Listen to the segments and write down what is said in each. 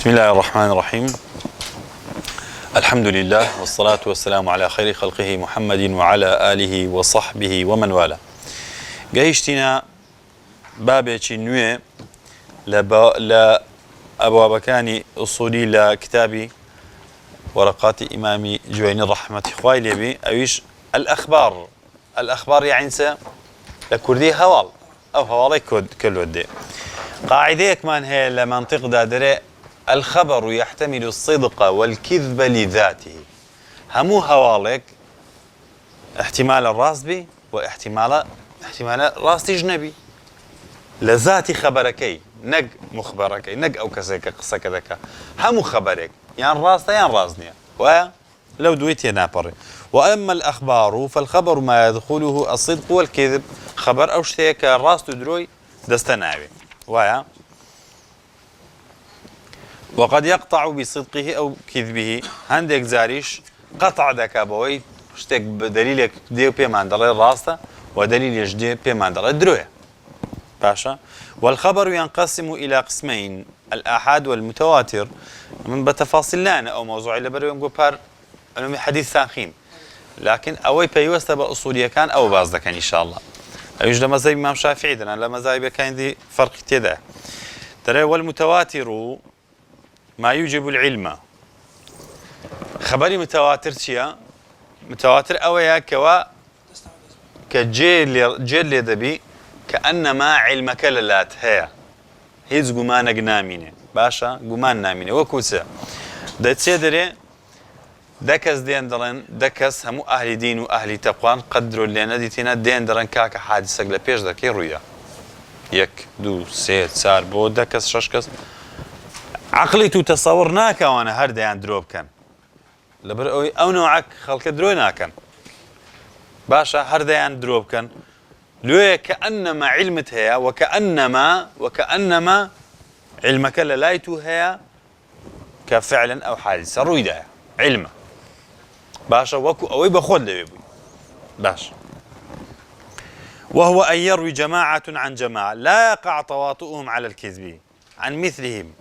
بسم الله الرحمن الرحيم. الحمد لله والصلاة والسلام على خير خلقه محمد وعلى آله وصحبه ومن والاه. جايشتنا بابي نوي لأبواب كان أصولي لكتابي ورقات إمامي جويني رحمة خوالي بي أويش الأخبار يعني لكردي هوال أو هوالي كل ودي قاعدة كمان هي لمنطق دادرة الخبر يحتمل الصدق والكذب لذاته همو هوالك احتمال الراس بي واحتمال راس جنبي لذات خبركي نق مخبركي نق أو كسيك قصة كذاك همو خبرك يعني راس يعني راسني ولو دويت ينابر. وأما الأخبار فالخبر ما يدخله الصدق والكذب خبر أو شتيك راس تدروي دستناوي وقد يقطع بصدقه أو كذبه هندك زاريش قطع دكابوي شتك بدليلك ديو بيمان دلال راسته ودليل يجدي بيمان دلال دروية باشا. والخبر ينقسم إلى قسمين الآحاد والمتواتر من بتفاصيل لنا أو موضوع اللي بريون قبار أنه حديث ثاخين لكن أوي بيوست بأصولية كان أو بعض كان إن شاء الله يوجد مذاهب الإمام الشافعي لأن المذاهب كان دي فرق كده ترى. والمتواتر ما يوجب العلم خبري متواتر شيء متواتر أويا كوا كجيل دبي كأنما علمك للات هيز جمانك نامينه باشا جمان نامينه وكوسه ده تسيدري دكس دين درن دكس همو أهل دين وأهل تقوان قدروا اللي نديتنا دين درن كاك حادثة قل بيش ذكي رؤيا يك دو سيد سار بو دكس ششكس عقلي تصورناك وانا هردا يعني دروب كان لبر او نوعك خلق دروينا كان باشا هردا يعني دروب كان لو كأنما علمت هي وكأنما علمك لايتو هي كفعلا او حادثة رويدا علمه باشا وكو اوي بخود لبيبوي باشا. وهو أن يروي جماعة عن جماعة لا يقع تواطؤهم على الكذب عن مثلهم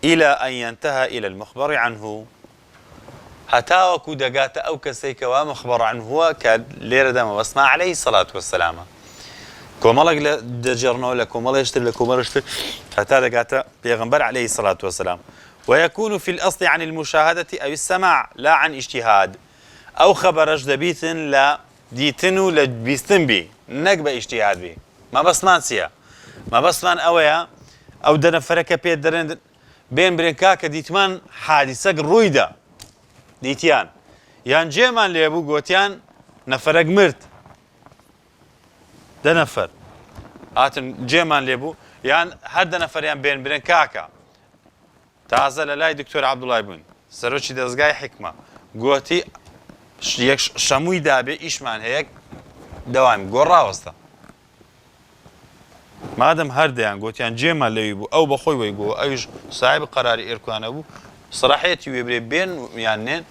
إلى أن ينتهى إلى المخبر عنه هتاوكو دقات أو كسيك ومخبر عنه هو كالليرة دام واسمع عليه الصلاة والسلام كومالك دجرنا ولا كومال يشتري لكومال يشتري هتا دقات بيغنبر عليه الصلاة والسلام. ويكون في الأصل عن المشاهدة أو السماع لا عن اجتهاد أو خبر جدبيت لا ديتنو لبيستن بي نقبة اجتهاد بي ما بسمان سيا ما بسمان أويا أو دنا فركة بيت درين بين برينكاك ديتمان حادثة رويدا ديتيان يان جيمان ليبو قوتيان نفرق مرت ده نفر آتن جيمان ليبو يان هر ده نفر يان بين برينكاكا تازه للاي دكتور عبد الله بن سروشي دزگای حکمه قوتي یک شموی دابه ایشمان هيك دوام قرا وسطا مادام هرديان قوتيان جيما ليبو او بخوي ويقو ايش صاحب قرار اركان ابو صراحيتي ويبري بين يعني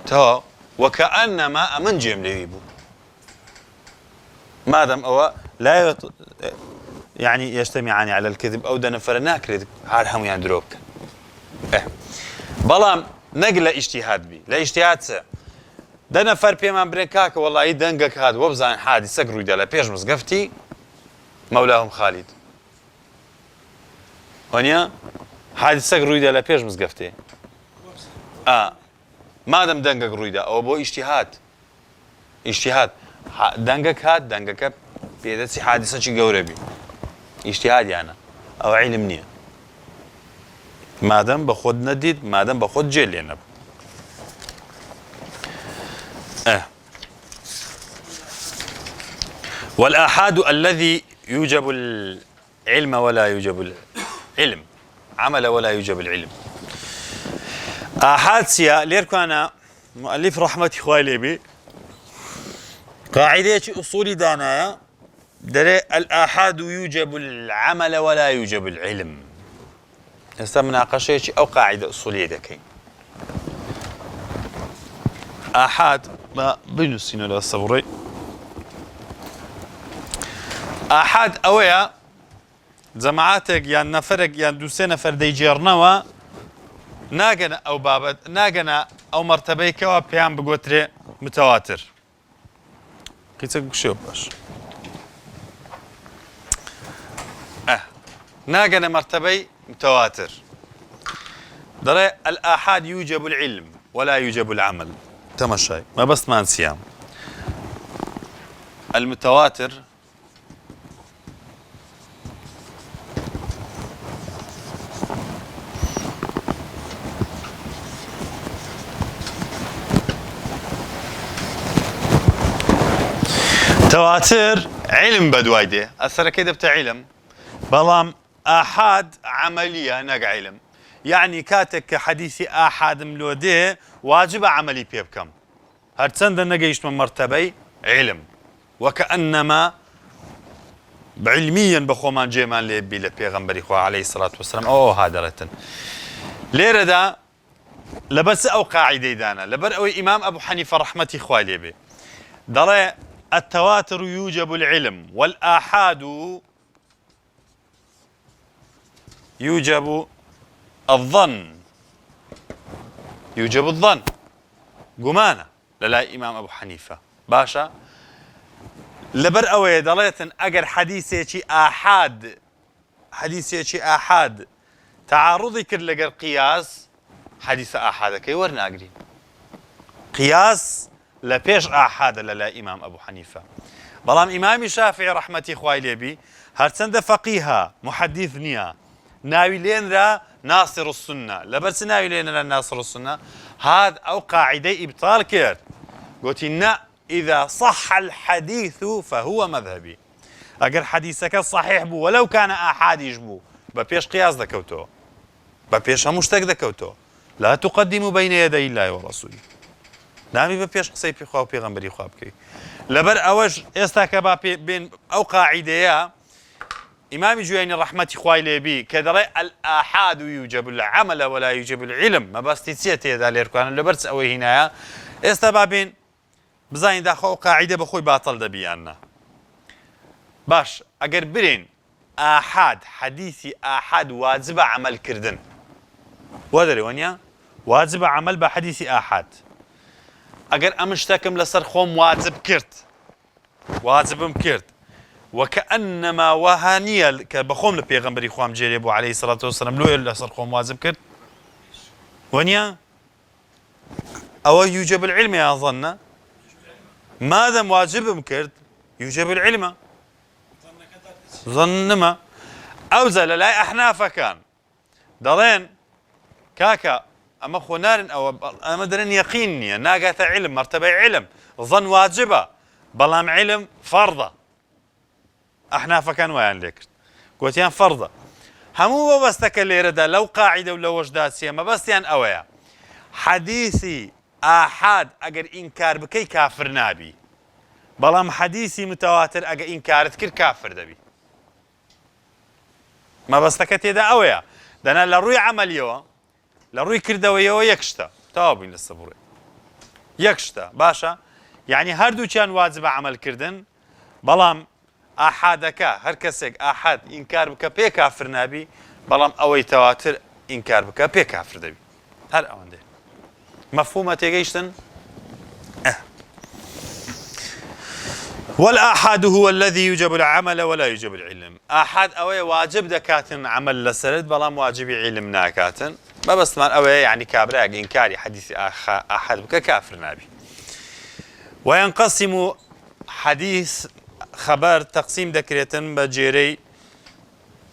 تو وكانما امن جيم ليبو مادام هو لا يعني يجتمعان على الكذب او دنفر ناكرد هارهم يندروك بلام نقل اجتهاد بي لا اجتهاد سا دنا فر بيمان بريكاك والله يدنقك هذا وبزان حادثة رويدا لا بيش مزقفتي مولاهم خالد ونيا حادثة رويدا لا بيش مزقفتي ما دام دنقك رويدا او بو اجتهاد دنقك هاد دنقك بيدتي حادثة شي قوربي اجتهاد يعني او علم نيه مادام بخود نديد مادام بخود جيل ينب والآحاد الذي يوجب العلم ولا يوجب العلم عمل ولا يوجب العلم آحاد سيا ليركو أنا مؤلف رحمة خوالي بي قاعدة أصولي دانايا دري الآحاد يوجب العمل ولا يوجب العلم هسه مناقشة أو قاعدة أصولية دكين آحاد ما بنسينا لا صبري آحاد أويا جماعتك يعني نفرق يعني دو سنة فردي جيرنوا ناگەنە ئەو بابەت ناگەنە ئەو مەرتەبەیەکەوە پێیان بگوترێ متەواتر قیچەک بکشێ باش ناگەنە مەرتەبەی متەواتر دەڵێ الآحاد يوجب العلم ولا يوجب العمل تەماشای مەبەستمان چییە المتواتر تواتر علم بدواي دي أثر كده بتاع علم بلام آحاد عملية نق علم يعني كاتك حديثي آحاد ملودي واجب عملي بيبكم هرتسند نقيش من مرتبي علم وكأنما علميا بخومان جيمان لبي لبيغمبري خو عليه الصلاة والسلام هذا رتن ليرة دا لبس أو قاعدة دانا لبر أو إمام أبو حنيفة رحمتي خوالي بي داري التواتر يوجب العلم والآحاد يوجب الظن يوجب الظن قمانة لا إمام أبو حنيفة باشا لبر أوي دليتن أجر حديثي آحاد تعارضي كر لقر قياس حديث آحاد كي ورنا أجري قياس لبيش آحاد لا إمام أبو حنيفة بلام إمام الشافعي رحمتي خوای لێبی هەرچەندە فەقیها محدث نییە ناوی لێنرا ناصر السنة لبرس ناوی لێنرا ناصر السنة هذا أو قاعدة إبطال كير قلت نا إذا صح الحديث فهو مذهبي أجر حديثك صحيح بو ولو كان آحاد يجبو ببيش قياس دكوتو ببيش مشتك دكوتو لا تقدموا بين يدي الله ورسوله نامی بە پێش قسەی پێخوا و پێغەمبەری خوا بکەیت لەبەر ئەوەش ئێستا کە با بێن ئەو قاعیدەیە ئیمامی جوێنی ڕەحمەتی خوای لێبی کە دەڵێ الآحاد يوجب العمل ولا يوجب العلم مەبەستی چییە تێدا لێرکوانن لەبەر ئەوەی هینایە ئێستا با بێن بزانین داخۆ ئەو قاعیدە بەخۆی باتڵ دەبیاننا باش ئەگەر برێن ئاحاد حەدیثی ئاحاد واجبە عەمەلکردن وا دەرێ وانیا واجبە عەمەل بە حەدیثی ئاحاد ئەگەر ئەم شتێکم لەسەر خۆم واجبم کرد وكأنما وهانية كبخوم لبيغمبري خوام جيريبو عليه الصلاة والسلام لو لەسەر خۆم واجب کرد ونيا أو يوجب العلم يا ظن ماذا واجبم کرد يوجب العلم ظنما أوزل لا أحناف كان دلين كاكا أما خنارن أو أما درن يقيني ناقة علم مرتبة علم ظن واجبة بلام علم فرضة أحناف كان ويان لك قوتيان فرضة همو بستك اللي ردا لو قاعدة ولو وجدات سيما بس يان أويا حديثي آحاد أجر إنكار بكي كافر نابي بلام حديثي متواتر أجر إنكار تكر كافر دبي ما بستك تيدا أويا دانا لروي عمليو لروي كردويو يكشتا توابين للصبوري يكشتا باشا يعني هردو كان واجب عمل كردن بلام آحادك هر كسك آحاد إنكار بك بي كافر نابي بلام أوي تواتر إنكار بك بي كافر دبي هر أوان ده مفهومة تيجيشتن والآحاد هو الذي يوجب العمل ولا يوجب العلم آحاد أوي واجب دكاتن عمل لسرد بلام واجب علم ناكاتن ما بس مان أوي يعني كابراق إنكاري حديث آحاد بك كافر نابي وينقسم حديث خبر تقسيم ذكريتن بجيري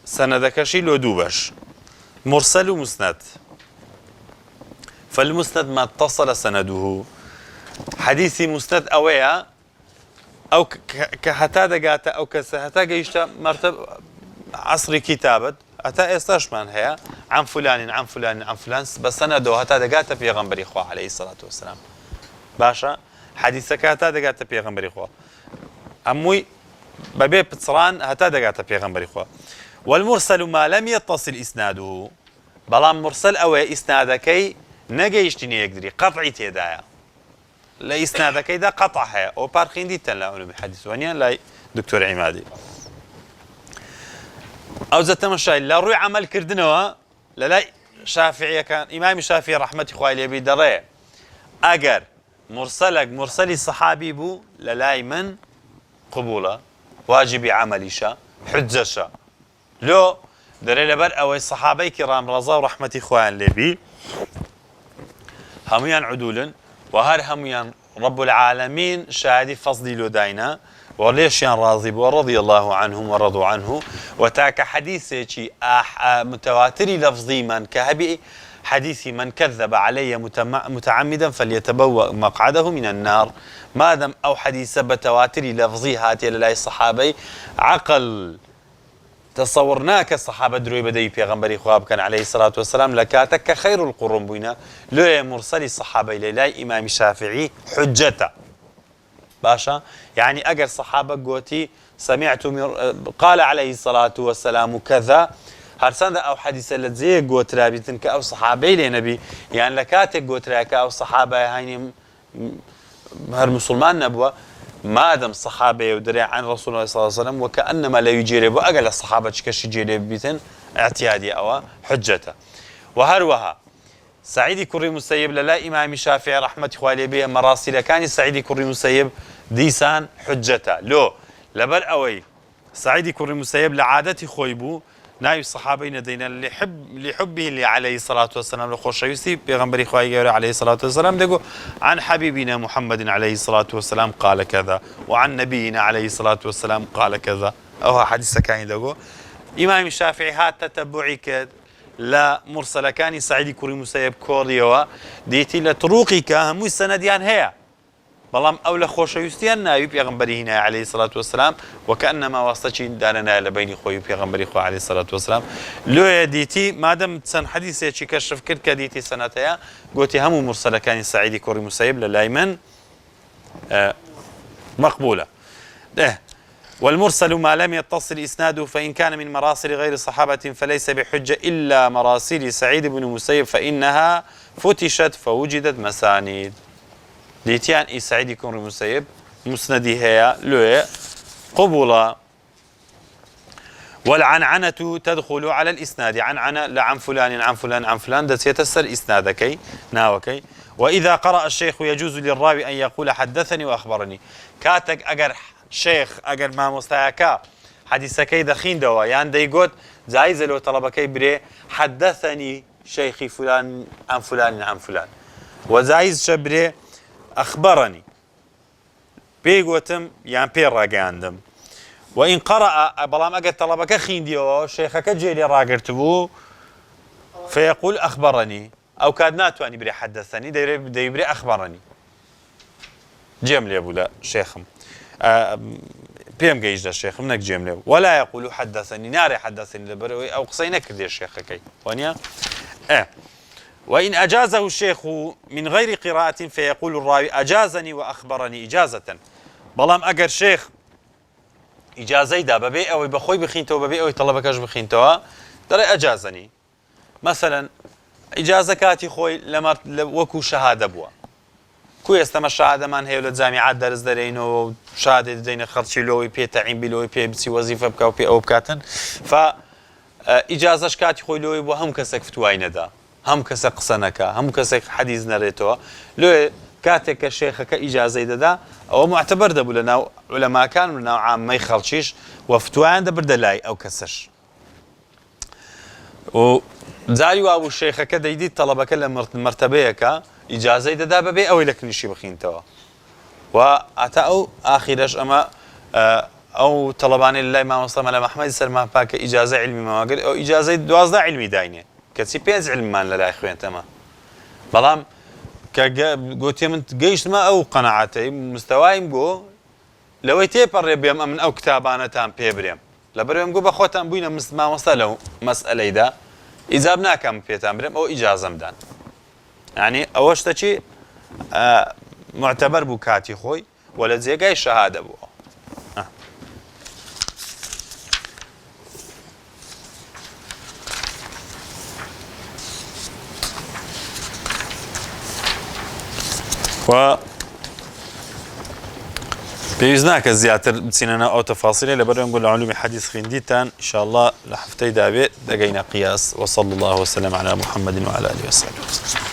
سندكشي لو دوبش مرسل ومسند فالمسند ما اتصل سنده حديثي مسند أويا أو كهتا دقاتا أو كهتا جيشتا مرتب عصر كتابة أتا استشمن هي عن فلان عن فلان عن فلان بس سنده هتا دقاتا في غنبري خوا عليه الصلاة والسلام باشا حديثك هتا دقاتا في غنبري خوا أموي ببيب بتصران هتا دقاتا في غنبري خوا والمرسل ما لم يتصل إسناده بلام مرسل أو إسنادكي نجيشتني يقدري قطعي تيدايا لا إسنادكي دا قطعها أو بارخين دي تلا علوم الحديث ونيا لا دكتور عمادي أو زت مشاي لا روي عمل كردنوا لا شافعي كان إمام شافعي رحمة إخوائي لبي دري أجر مرسلي صحابي بو للاي من قبوله واجب عمليشا حجشا لو دري لبر أو الصحابي كرام رضا ورحمة إخوان لبي هميان عدولا وهر هميان رب العالمين شاهدي فضلي له داينا وليش يان راضي ورضي الله عنهم ورضوا عنه وتاك حديثي متواتري لفظي من كهبي حديثي من كذب علي متعمدا فليتبوأ مقعده من النار ما دام أو حديث بتواتري لفظي هاتي لله الصحابي عقل تصورناك الصحابة دروي بدي بيغمبري خواب كان عليه الصلاة والسلام لكاتك خير القرون بينا لو مرسلي الصحابة إلى إمام الشافعي حجته باشا يعني أجر صحابة قوتي سمعت قال عليه الصلاة والسلام كذا هرسان أو حديث الذي قوت رابطن أو صحابي لنبي يعني لكاتك قوت راك أو صحابة هاي هر مسلمان نبوة ما دام الصحابة يدري عن رسول الله صلى الله عليه وسلم وكأنما لا يجرب أقل الصحابة كش يجرب بيتن اعتيادي أو حجته وهروها سعيد كري مسيب للا إمام الشافعي رحمة إخوالي به مراسل كان سعيد كري مسيب ديسان حجته لو لبر أوي سعيد كري مسيب لعادة خويبو نايب الصحابين دينا لحبه اللي عليه الصلاة والسلام لخوش يوسي بيغنبري إخوائي عليه الصلاة والسلام دقوا عن حبيبنا محمد عليه الصلاة والسلام قال كذا وعن نبينا عليه الصلاة والسلام قال كذا أو حديث كان دقوا إمام الشافعي هات تتبعي كد لا مرسل كان سعيد كوري مسيب كوريوا ديتي لطروقي كهم السنديان هي بلام أولى خوش يستيان نايب يغنبري هنا عليه الصلاة والسلام وكأنما واسطين دارنا لبين خوي يغنبري خو عليه الصلاة والسلام لو يديتي ما دام تسن حديثة شي كشف كل كديتي سنتها قلتي هم مرسل كان سعيد كوري مسيب للايمن مقبولة ده والمرسل ما لم يتصل إسناده فإن كان من مراسل غير صحابة فليس بحجة إلا مراسل سعيد بن مسيب فإنها فتشت فوجدت مسانيد ديتيان إي سعيد يكون المسيب مسندي هي لو قبولا والعنعنة تدخل على الإسناد عنعنة لعن فلان عن فلان عن فلان ده سيتسر إسنادكي ناوكي وإذا قرأ الشيخ يجوز للراوي أن يقول حدثني وأخبرني كاتك أجر شيخ أجر ما مستهكا حديثكي دخين دوا يعني ده يقول جايز لو طلبكي بري حدثني شيخي فلان عن فلان عن فلان وزايز شبري أخبرني بيقوتم يعني بير راقاندم وإن قرأ بلام أجد طلبك خينديو شيخك جيلي راقرتبو فيقول أخبرني أو كادناتو أني بري حدثني ديبري أخبرني جيم لي أبو لا شيخم بيم جيج ده الشيخ منك جيم لي ولا يقول حدثني ناري حدثني لبروي أو قصينك دي الشيخ كي ونيا وإن أجازه الشيخ من غير قراءة فيقول الراوي أجازني وأخبرني إجازة بلام أجر شيخ إجازي دا ببي أو بخوي بخينتو ببي أو طلبكش بخينتو ترى أجازني مثلا إجازة كاتي خوي لما وكو شهادة بوا كو يستمر الشهادة من هي ولد جامعات درس درينو شهادة دين خرشي لوي بي تعين بلوي بي بسي وظيفة بكاو بي أو بكاتن فإجازة كاتي خوي لوي بوا هم كسك فتوين دا هم كسك قصنك هم كسك حديث نريتو لو كاتك الشيخ كإجازة دا أو معتبر دبو لنا علماء كان من نوع عام ما يخلشيش وفتوان دبر دلاي أو كسش وزاريو أبو الشيخ كده يدي طلبك لمرتبيك إجازة دا ببي أو لك نشي بخين توا وأتأو آخرش أما أو طلبان الله ما وصل على محمد سلمان باك إجازة علمي ما قال أو إجازة دوازده علمي داينه كسي بيز علم مان لا إخوان تمام بلام كقولت من جيش ما أو قناعتي مستواهم جو لو يتبر بيم من أو كتابانة تام بيبريم لبريم جو بخوتهم بينا ما وصلوا مسألة دا إذا بناكم في تامريم أو إجازة مدان يعني أوش تشي معتبر بكاتي خوي ولا زي جاي شهادة بو بيزناك زياتر بسننا أو تفاصيل لبرا نقول علوم حديث خنديتان إن شاء الله لحفتي دابي دقينا قياس وصلى الله وسلم على محمد وعلى آله وصحبه وسلم.